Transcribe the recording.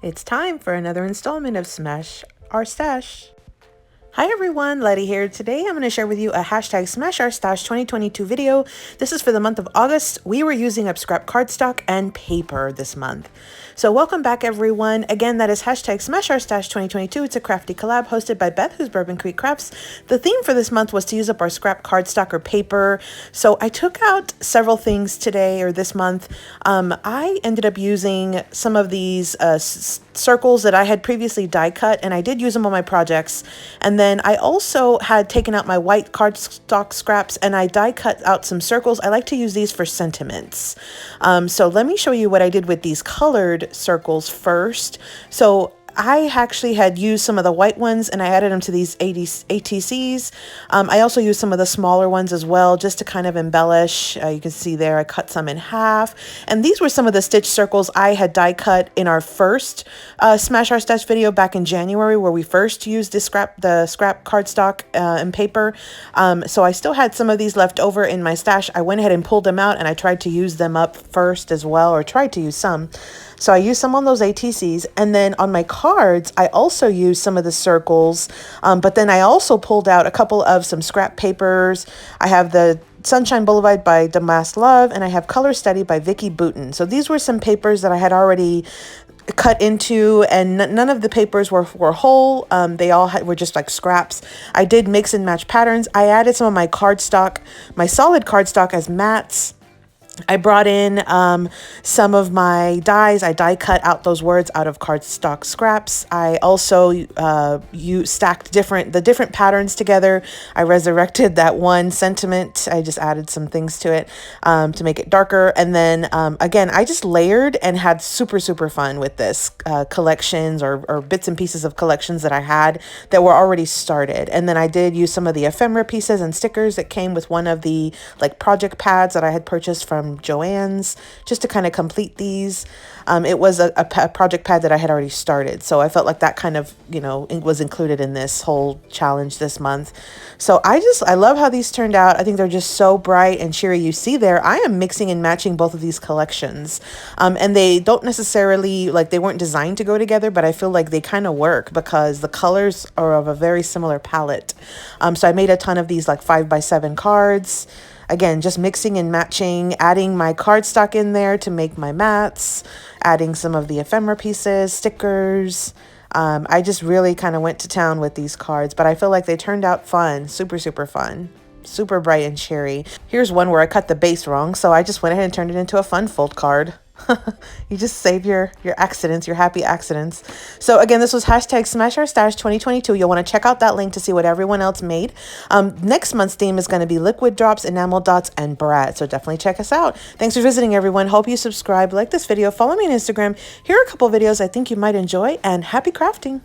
It's time for another installment of Smash Our Stash. Hi everyone, Letty here. Today I'm going to share with you a hashtag Smash Our Stash 2022 video. This is for the month of August. We were using up scrap cardstock and paper this month. So welcome back everyone. Again, that is hashtag Smash Our Stash 2022. It's a crafty collab hosted by Beth, who's Bourbon Creek Crafts. The theme for this month was to use up our scrap cardstock or paper. So I took out several things today or this month. I ended up using some of these circles that I had previously die cut, and I did use them on my projects. And then I also had taken out my white cardstock scraps and I die cut out some circles. I like to use these for sentiments. So let me show you what I did with these colored circles first. So I actually had used some of the white ones and I added them to these ATCs. I also used some of the smaller ones as well, just to kind of embellish. You can see there, I cut some in half. And these were some of the stitch circles I had die cut in our first Smash Our Stash video back in January, where we first used the scrap cardstock and paper. So I still had some of these left over in my stash. I went ahead and pulled them out and I tried to use them up first as well, or tried to use some. So I used some on those ATCs, and then on my cards, I also used some of the circles, but then I also pulled out a couple of some scrap papers. I have the Sunshine Boulevard by Damask Love, and I have Color Study by Vicky Boutin. So these were some papers that I had already cut into, and none of the papers were whole. They all were just like scraps. I did mix and match patterns. I added some of my cardstock, my solid cardstock as mats. I brought in some of my dies. I die cut out those words out of cardstock scraps. I also stacked the different patterns together. I resurrected that one sentiment. I just added some things to it to make it darker. And then again, I just layered and had super fun with this collections or bits and pieces of collections that I had that were already started. And then I did use some of the ephemera pieces and stickers that came with one of the like project pads that I had purchased from Joann's, just to kind of complete these. It was a project pad that I had already started, so I felt like that kind of, it was included in this whole challenge this month. So I love how these turned out. I think they're just so bright and cheery. You see there, I am mixing and matching both of these collections, and they don't necessarily, like, they weren't designed to go together, but I feel like they kind of work because the colors are of a very similar palette. So I made a ton of these like 5x7 cards. Again, just mixing and matching, adding my cardstock in there to make my mats, adding some of the ephemera pieces, stickers. I just really kind of went to town with these cards, but I feel like they turned out fun, super fun, super bright and cheery. Here's one where I cut the base wrong, so I just went ahead and turned it into a fun fold card. You just save your accidents, your happy accidents. So again, this was hashtag Smash Our Stash 2022. You'll want to check out that link to see what everyone else made. Next month's theme is going to be liquid drops, enamel dots, and brad. So definitely check us out. Thanks for visiting, everyone. Hope you subscribe, like this video, follow me on Instagram. Here are a couple videos I think you might enjoy, and happy crafting.